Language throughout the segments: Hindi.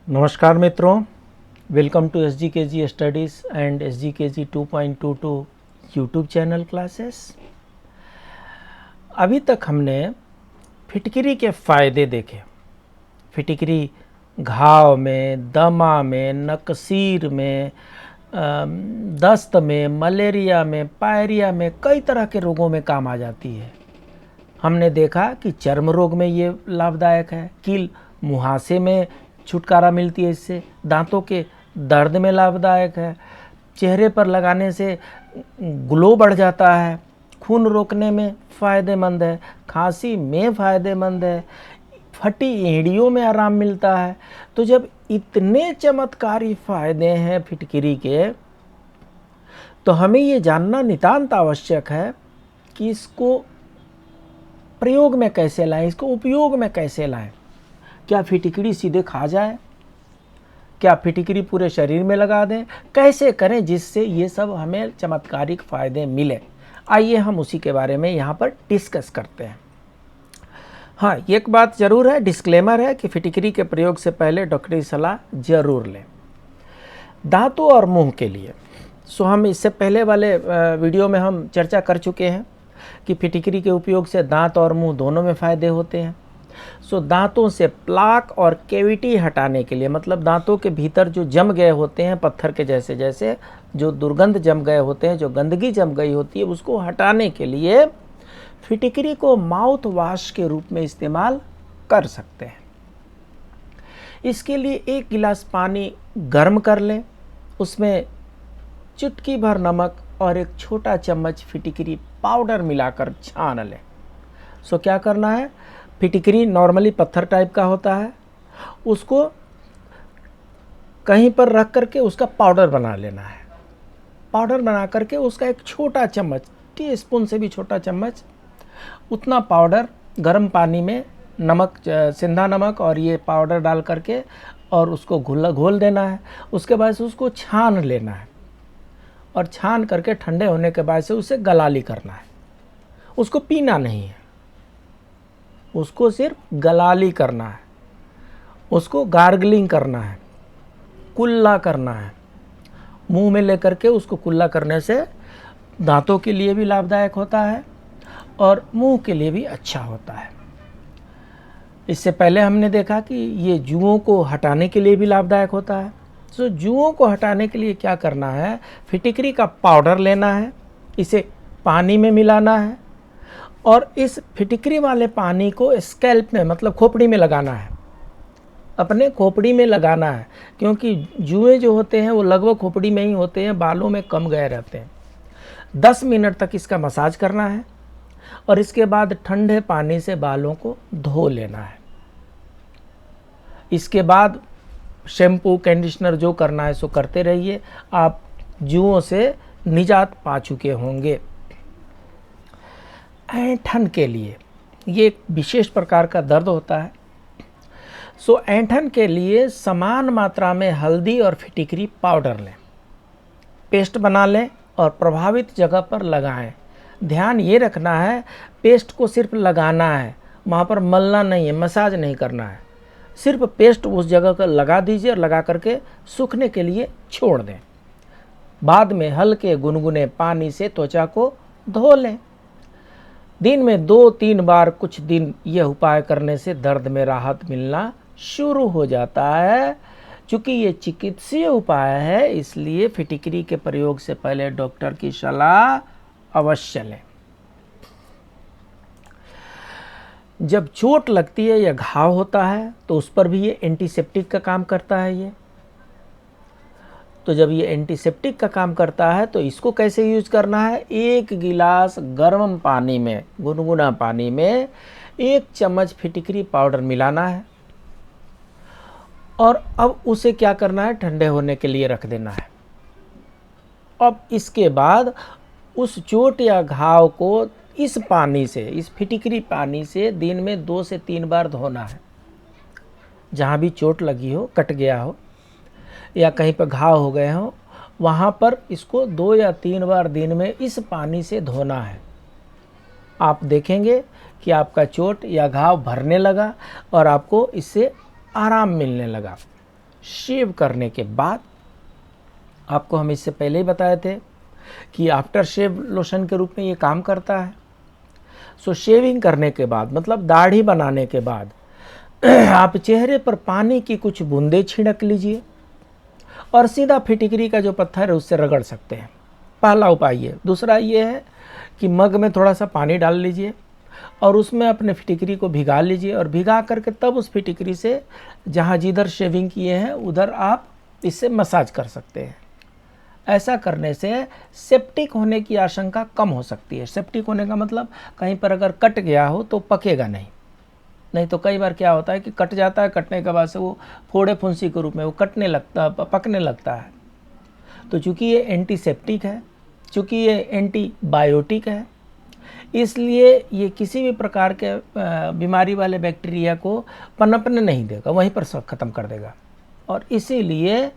नमस्कार मित्रों, welcome to SGKG studies and SGKG 2.22 YouTube channel classes. अभी तक हमने फिटकरी के फ़ायदे देखे। फिटकरी घाव में, दमा में, नकसीर में, दस्त में, मलेरिया में, पायरिया में, कई तरह के रोगों में काम आ जाती है। हमने देखा कि चर्म रोग में ये लाभदायक है, कील मुहासे में छुटकारा मिलती है इससे, दांतों के दर्द में लाभदायक है, चेहरे पर लगाने से ग्लो बढ़ जाता है, खून रोकने में फ़ायदेमंद है, खांसी में फ़ायदेमंद है, फटी एड़ियों में आराम मिलता है। तो जब इतने चमत्कारी फ़ायदे हैं फिटकरी के, तो हमें ये जानना नितांत आवश्यक है कि इसको प्रयोग में कैसे लाएं, इसको उपयोग में कैसे लाएं। क्या फिटकरी सीधे खा जाए? क्या फिटकरी पूरे शरीर में लगा दें? कैसे करें जिससे ये सब हमें चमत्कारिक फ़ायदे मिले? आइए हम उसी के बारे में यहाँ पर डिस्कस करते हैं। हाँ, एक बात ज़रूर है, डिस्क्लेमर है कि फिटकरी के प्रयोग से पहले डॉक्टरी सलाह ज़रूर लें। दांतों और मुंह के लिए हम इससे पहले वाले वीडियो में हम चर्चा कर चुके हैं कि फिटकरी के उपयोग से दांत और मुंह दोनों में फ़ायदे होते हैं। दांतों से प्लाक और कैविटी हटाने के लिए, मतलब दांतों के भीतर जो जम गए होते हैं पत्थर के जैसे जैसे जो दुर्गंध जम गए होते हैं, जो गंदगी जम गई होती है, उसको हटाने के लिए फिटकरी को माउथ वॉश के रूप में इस्तेमाल कर सकते हैं। इसके लिए 1 गिलास पानी गर्म कर लें, उसमें चुटकी भर नमक और 1 छोटा चम्मच फिटकरी पाउडर मिलाकर छान लें। क्या करना है, फिटकरी नॉर्मली पत्थर टाइप का होता है, उसको कहीं पर रख करके उसका पाउडर बना लेना है। पाउडर बना करके उसका 1 छोटा चम्मच, टीस्पून से भी छोटा चम्मच, उतना पाउडर गर्म पानी में नमक, सिंधा नमक और ये पाउडर डाल करके और उसको घोल देना है। उसके बाद से उसको छान लेना है और छान करके ठंडे होने के बाद से उसे गलाली करना है। उसको पीना नहीं है, उसको सिर्फ गलाली करना है, उसको गार्गलिंग करना है, कुल्ला करना है। मुंह में लेकर के उसको कुल्ला करने से दांतों के लिए भी लाभदायक होता है और मुंह के लिए भी अच्छा होता है। इससे पहले हमने देखा कि ये जुओं को हटाने के लिए भी लाभदायक होता है। जुओं को हटाने के लिए क्या करना है, फिटकरी का पाउडर लेना है, इसे पानी में मिलाना है और इस फिटकरी वाले पानी को स्कैल्प में, मतलब खोपड़ी में लगाना है, अपने खोपड़ी में लगाना है, क्योंकि जुएं जो होते हैं वो लगभग खोपड़ी में ही होते हैं, बालों में कम गए रहते हैं। 10 मिनट तक इसका मसाज करना है और इसके बाद ठंडे पानी से बालों को धो लेना है। इसके बाद शैम्पू, कंडीशनर जो करना है सो करते रहिए, आप जुओं से निजात पा चुके होंगे। ऐंठन के लिए ये एक विशेष प्रकार का दर्द होता है। ऐंठन के लिए समान मात्रा में हल्दी और फिटकरी पाउडर लें, पेस्ट बना लें और प्रभावित जगह पर लगाएं। ध्यान ये रखना है, पेस्ट को सिर्फ लगाना है, वहाँ पर मलना नहीं है, मसाज नहीं करना है। सिर्फ पेस्ट उस जगह पर लगा दीजिए और लगा करके सूखने के लिए छोड़ दें। बाद में हल्के गुनगुने पानी से त्वचा को धो लें। दिन में 2-3 बार कुछ दिन यह उपाय करने से दर्द में राहत मिलना शुरू हो जाता है। चूँकि ये चिकित्सीय उपाय है, इसलिए फिटकरी के प्रयोग से पहले डॉक्टर की सलाह अवश्य लें। जब चोट लगती है या घाव होता है तो उस पर भी ये एंटीसेप्टिक का काम करता है ये। तो जब ये एंटीसेप्टिक का काम करता है तो इसको कैसे यूज करना है, 1 गिलास गर्म पानी में, गुनगुना पानी में 1 चम्मच फिटकरी पाउडर मिलाना है और अब उसे क्या करना है, ठंडे होने के लिए रख देना है। अब इसके बाद उस चोट या घाव को इस पानी से, इस फिटकरी पानी से दिन में 2 से 3 बार धोना है। जहाँ भी चोट लगी हो, कट गया हो या कहीं पर घाव हो गए हो, वहाँ पर इसको 2 या 3 बार दिन में इस पानी से धोना है। आप देखेंगे कि आपका चोट या घाव भरने लगा और आपको इससे आराम मिलने लगा। शेव करने के बाद, आपको हम इससे पहले ही बताए थे कि आफ्टर शेव लोशन के रूप में ये काम करता है। सो शेविंग करने के बाद मतलब दाढ़ी बनाने के बाद आप चेहरे पर पानी की कुछ बूंदें छिड़क लीजिए और सीधा फिटकरी का जो पत्थर है उससे रगड़ सकते हैं। पहला उपाय ये। दूसरा ये है कि मग में थोड़ा सा पानी डाल लीजिए और उसमें अपने फिटकरी को भिगा लीजिए और भिगा करके तब उस फिटकरी से जहाँ जिधर शेविंग किए हैं उधर आप इससे मसाज कर सकते हैं। ऐसा करने से सेप्टिक होने की आशंका कम हो सकती है। सेप्टिक होने का मतलब कहीं पर अगर कट गया हो तो पकेगा नहीं तो कई बार क्या होता है कि कट जाता है, कटने के बाद से वो फोड़े फुंसी के रूप में वो पकने लगता है। तो चूँकि ये एंटीसेप्टिक है, चूँकि ये एंटीबायोटिक है, इसलिए ये किसी भी प्रकार के बीमारी वाले बैक्टीरिया को पनपने नहीं देगा, वहीं पर सब ख़त्म कर देगा। और इसीलिए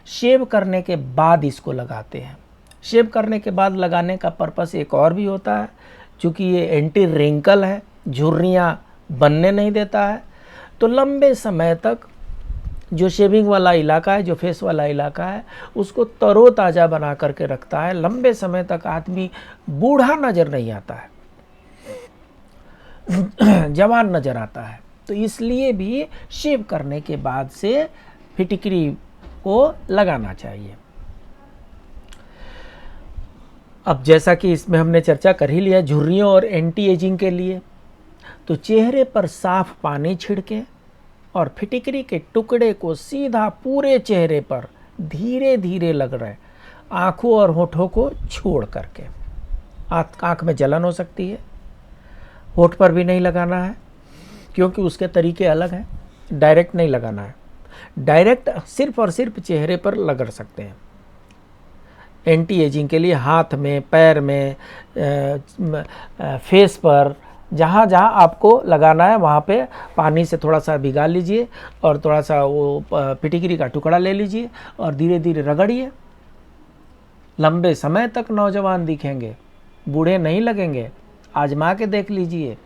शेव करने के बाद इसको लगाते हैं। शेव करने के बाद लगाने का पर्पस एक और भी होता है, चूँकि ये एंटी रिंकल है, झुर्रियाँ बनने नहीं देता है, तो लंबे समय तक जो शेविंग वाला इलाका है, जो फेस वाला इलाका है, उसको तरोताज़ा बना करके रखता है। लंबे समय तक आदमी बूढ़ा नज़र नहीं आता है, जवान नज़र आता है। तो इसलिए भी शेव करने के बाद से फिटकरी को लगाना चाहिए। अब जैसा कि इसमें हमने चर्चा कर ही लिया झुर्रियों और एंटी एजिंग के लिए, तो चेहरे पर साफ पानी छिड़कें और फिटकरी के टुकड़े को सीधा पूरे चेहरे पर धीरे धीरे रगड़ें, आँखों और होठों को छोड़ करके। आँख में जलन हो सकती है, होठ पर भी नहीं लगाना है क्योंकि उसके तरीके अलग हैं। डायरेक्ट नहीं लगाना है, डायरेक्ट सिर्फ और सिर्फ चेहरे पर रगड़ सकते हैं। एंटी एजिंग के लिए हाथ में, पैर में, फेस पर, जहाँ जहाँ आपको लगाना है वहाँ पे पानी से थोड़ा सा भिगा लीजिए और थोड़ा सा वो फिटकरी का टुकड़ा ले लीजिए और धीरे धीरे रगड़िए। लंबे समय तक नौजवान दिखेंगे, बूढ़े नहीं लगेंगे। आजमा के देख लीजिए,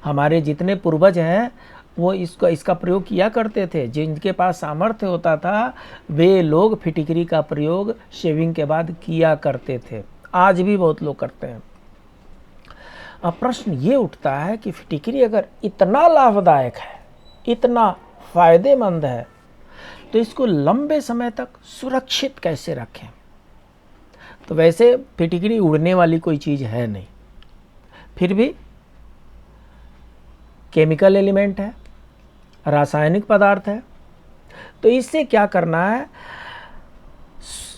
हमारे जितने पूर्वज हैं वो इसका प्रयोग किया करते थे। जिनके पास सामर्थ्य होता था वे लोग फिटकरी का प्रयोग शेविंग के बाद किया करते थे। आज भी बहुत लोग करते हैं। अब प्रश्न ये उठता है कि फिटकरी अगर इतना लाभदायक है, इतना फायदेमंद है, तो इसको लंबे समय तक सुरक्षित कैसे रखें। तो वैसे फिटकरी उड़ने वाली कोई चीज़ है नहीं, फिर भी केमिकल एलिमेंट है, रासायनिक पदार्थ है। तो इससे क्या करना है,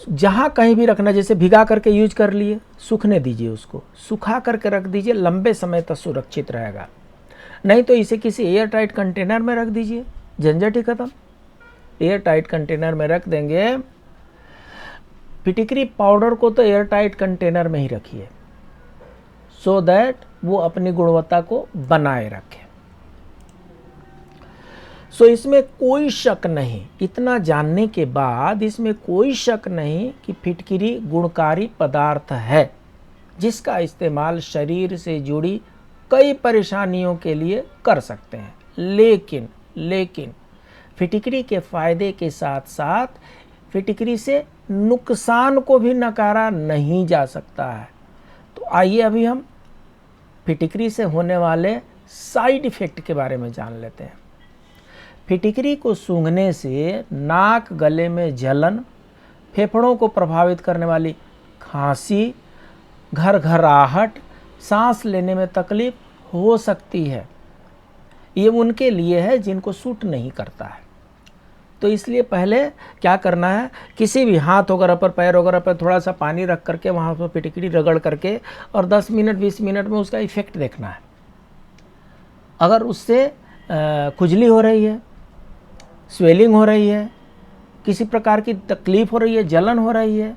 जहाँ कहीं भी रखना, जैसे भिगा करके यूज कर लिए, सूखने दीजिए, उसको सुखा करके रख दीजिए, लंबे समय तक सुरक्षित रहेगा। नहीं तो इसे किसी एयर टाइट कंटेनर में रख दीजिए, झंझट ही खत्म। एयर टाइट कंटेनर में रख देंगे। फिटकरी पाउडर को तो एयर टाइट कंटेनर में ही रखिए, सो दैट वो अपनी गुणवत्ता को बनाए रखे। सो इसमें कोई शक नहीं, इतना जानने के बाद इसमें कोई शक नहीं कि फिटकरी गुणकारी पदार्थ है, जिसका इस्तेमाल शरीर से जुड़ी कई परेशानियों के लिए कर सकते हैं। लेकिन फिटकरी के फायदे के साथ साथ फिटकरी से नुकसान को भी नकारा नहीं जा सकता है। तो आइए अभी हम फिटकरी से होने वाले साइड इफ़ेक्ट के बारे में जान लेते हैं। फिटकरी को सूंघने से नाक, गले में जलन, फेफड़ों को प्रभावित करने वाली खांसी, घरघराहट, सांस लेने में तकलीफ हो सकती है। ये उनके लिए है जिनको सूट नहीं करता है। तो इसलिए पहले क्या करना है, किसी भी हाथ वगैरह पर, पैर वगैरह पर थोड़ा सा पानी रख करके वहाँ पर फिटकरी रगड़ करके और 10 मिनट 20 मिनट में उसका इफ़ेक्ट देखना है। अगर उससे खुजली हो रही है, स्वेलिंग हो रही है, किसी प्रकार की तकलीफ़ हो रही है, जलन हो रही है,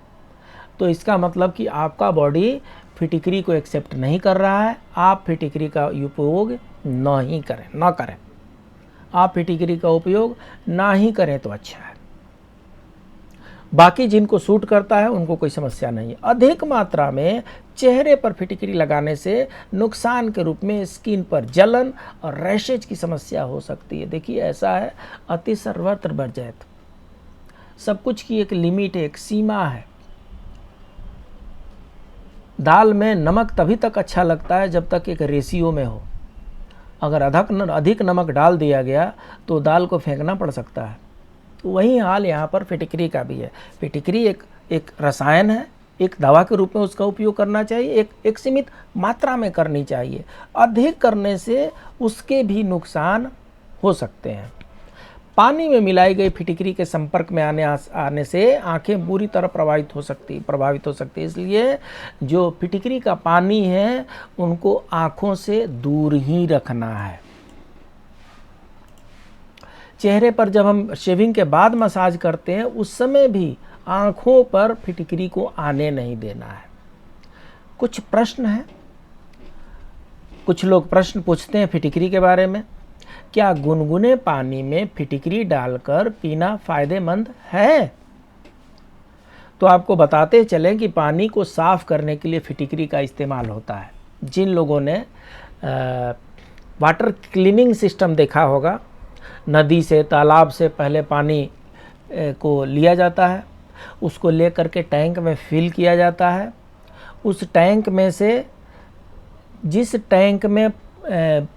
तो इसका मतलब कि आपका बॉडी फिटकरी को एक्सेप्ट नहीं कर रहा है। आप फिटकरी का उपयोग ना करें। आप फिटकरी का उपयोग ना ही करें तो अच्छा है। बाकी जिनको सूट करता है उनको कोई समस्या नहीं है। अधिक मात्रा में चेहरे पर फिटकरी लगाने से नुकसान के रूप में स्किन पर जलन और रैशेज की समस्या हो सकती है। देखिए ऐसा है, अति सर्वत्र वर्जयत। सब कुछ की एक लिमिट है, एक सीमा है। दाल में नमक तभी तक अच्छा लगता है जब तक एक रेशियो में हो। अगर अधिक नमक डाल दिया गया तो दाल को फेंकना पड़ सकता है। तो वही हाल यहाँ पर फिटकरी का भी है। फिटकरी एक रसायन है, एक दवा के रूप में उसका उपयोग करना चाहिए, एक सीमित मात्रा में करनी चाहिए। अधिक करने से उसके भी नुकसान हो सकते हैं। पानी में मिलाई गई फिटकरी के संपर्क में आने से आंखें बुरी तरह प्रभावित हो सकती है। इसलिए जो फिटकरी का पानी है उनको आंखों से दूर ही रखना है। चेहरे पर जब हम शेविंग के बाद मसाज करते हैं उस समय भी आंखों पर फिटकरी को आने नहीं देना है। कुछ प्रश्न है, कुछ लोग प्रश्न पूछते हैं फिटकरी के बारे में। क्या गुनगुने पानी में फिटकरी डालकर पीना फायदेमंद है? तो आपको बताते चलें कि पानी को साफ करने के लिए फिटकरी का इस्तेमाल होता है। जिन लोगों ने वाटर क्लीनिंग सिस्टम देखा होगा, नदी से तालाब से पहले पानी को लिया जाता है, उसको ले करके टैंक में फिल किया जाता है। उस टैंक में से जिस टैंक में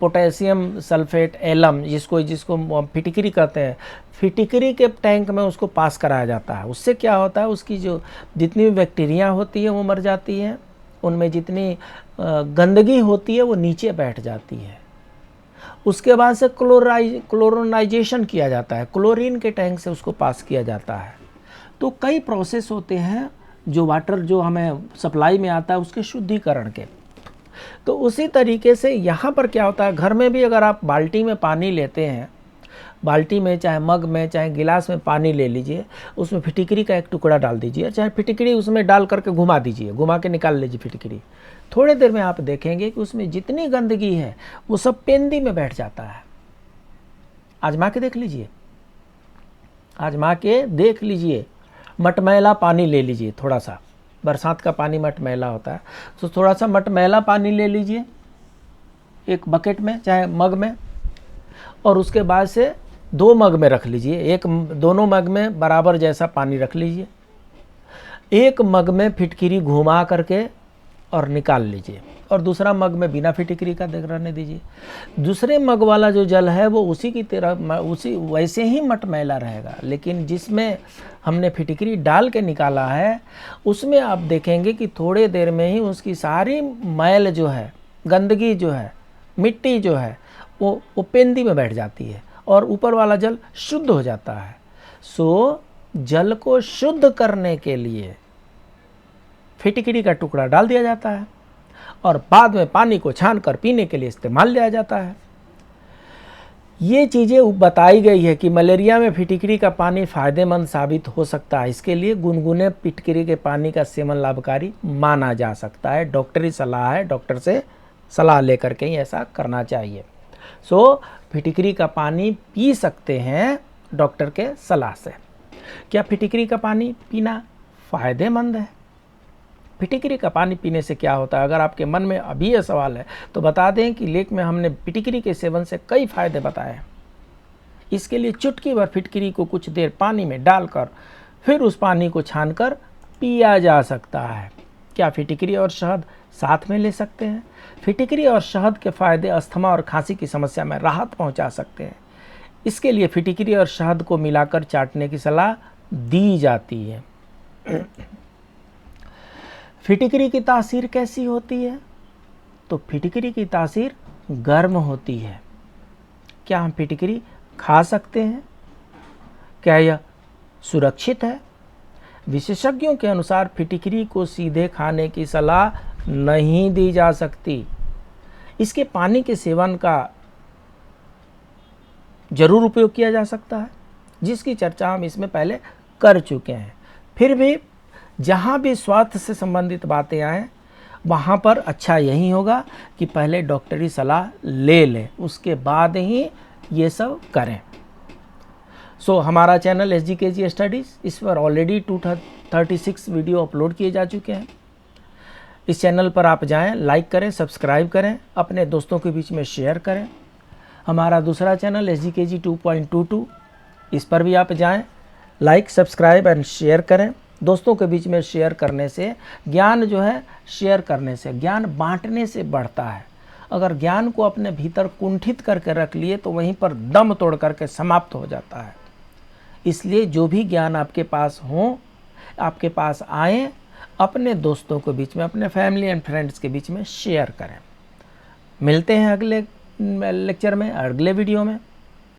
पोटेशियम सल्फेट एलम जिसको फिटकरी कहते हैं, फिटकरी के टैंक में उसको पास कराया जाता है। उससे क्या होता है, उसकी जो जितनी भी बैक्टीरिया होती है वो मर जाती हैं, उनमें जितनी गंदगी होती है वो नीचे बैठ जाती है। उसके बाद से क्लोरोनाइजेशन किया जाता है, क्लोरीन के टैंक से उसको पास किया जाता है। तो कई प्रोसेस होते हैं जो वाटर जो हमें सप्लाई में आता है उसके शुद्धिकरण के। तो उसी तरीके से यहाँ पर क्या होता है, घर में भी अगर आप बाल्टी में पानी लेते हैं, बाल्टी में चाहे मग में चाहे गिलास में पानी ले लीजिए, उसमें फिटकरी का एक टुकड़ा डाल दीजिए, चाहे फिटकरी उसमें डाल करके घुमा दीजिए, घुमा के निकाल लीजिए फिटकरी। थोड़ी देर में आप देखेंगे कि उसमें जितनी गंदगी है वो सब पेंदी में बैठ जाता है। आजमा के देख लीजिए, आजमा के देख लीजिए। मटमैला पानी ले लीजिए, थोड़ा सा, बरसात का पानी मटमैला होता है, तो थोड़ा सा मटमैला पानी ले लीजिए एक बकेट में चाहे मग में, और उसके बाद से 2 मग में रख लीजिए। दोनों मग में बराबर जैसा पानी रख लीजिए। एक मग में फिटकरी घुमा करके और निकाल लीजिए, और दूसरा मग में बिना फिटकरी का रहने दीजिए। दूसरे मग वाला जो जल है वो उसी की तरह वैसे ही मटमैला रहेगा, लेकिन जिसमें हमने फिटकरी डाल के निकाला है उसमें आप देखेंगे कि थोड़े देर में ही उसकी सारी मैल जो है, गंदगी जो है, मिट्टी जो है वो पेंदी में बैठ जाती है और ऊपर वाला जल शुद्ध हो जाता है। सो जल को शुद्ध करने के लिए फिटकरी का टुकड़ा डाल दिया जाता है और बाद में पानी को छानकर पीने के लिए इस्तेमाल लिया जाता है। ये चीज़ें बताई गई है कि मलेरिया में फिटकरी का पानी फ़ायदेमंद साबित हो सकता है। इसके लिए गुनगुने फिटकरी के पानी का सेवन लाभकारी माना जा सकता है। डॉक्टरी सलाह है, डॉक्टर से सलाह लेकर के ही ऐसा करना चाहिए। सो फिटकरी का पानी पी सकते हैं डॉक्टर के सलाह से। क्या फिटकरी का पानी पीना फ़ायदेमंद है? फिटकरी का पानी पीने से क्या होता है? अगर आपके मन में अभी यह सवाल है तो बता दें कि लेख में हमने फिटकरी के सेवन से कई फायदे बताए हैं। इसके लिए चुटकी भर फिटकरी को कुछ देर पानी में डालकर फिर उस पानी को छानकर पिया जा सकता है। क्या फिटकरी और शहद साथ में ले सकते हैं? फिटकरी और शहद के फायदे अस्थमा और खांसी की समस्या में राहत पहुंचा सकते हैं। इसके लिए फिटकरी और शहद को मिलाकर चाटने की सलाह दी जाती है। फिटकरी की तासीर कैसी होती है? तो फिटकरी की तासीर गर्म होती है। क्या हम फिटकरी खा सकते हैं? क्या यह सुरक्षित है? विशेषज्ञों के अनुसार फिटकरी को सीधे खाने की सलाह नहीं दी जा सकती। इसके पानी के सेवन का जरूर उपयोग किया जा सकता है, जिसकी चर्चा हम इसमें पहले कर चुके हैं। फिर भी जहाँ भी स्वास्थ्य से संबंधित बातें आएँ वहाँ पर अच्छा यही होगा कि पहले डॉक्टरी सलाह ले लें, उसके बाद ही ये सब करें। सो हमारा चैनल SGKG स्टडीज़, इस पर ऑलरेडी 236 वीडियो अपलोड किए जा चुके हैं। इस चैनल पर आप जाएं, लाइक करें, सब्सक्राइब करें, अपने दोस्तों के बीच में शेयर करें। हमारा दूसरा चैनल SGKG 2.22, इस पर भी आप जाएं, लाइक, सब्सक्राइब एंड शेयर करें। दोस्तों के बीच में शेयर करने से ज्ञान जो है, शेयर करने से, ज्ञान बांटने से बढ़ता है। अगर ज्ञान को अपने भीतर कुंठित करके रख लिए तो वहीं पर दम तोड़ करके समाप्त हो जाता है। इसलिए जो भी ज्ञान आपके पास हो, आपके पास आए, अपने दोस्तों के बीच में, अपने फैमिली एंड फ्रेंड्स के बीच में शेयर करें। मिलते हैं अगले लेक्चर में, अगले वीडियो में।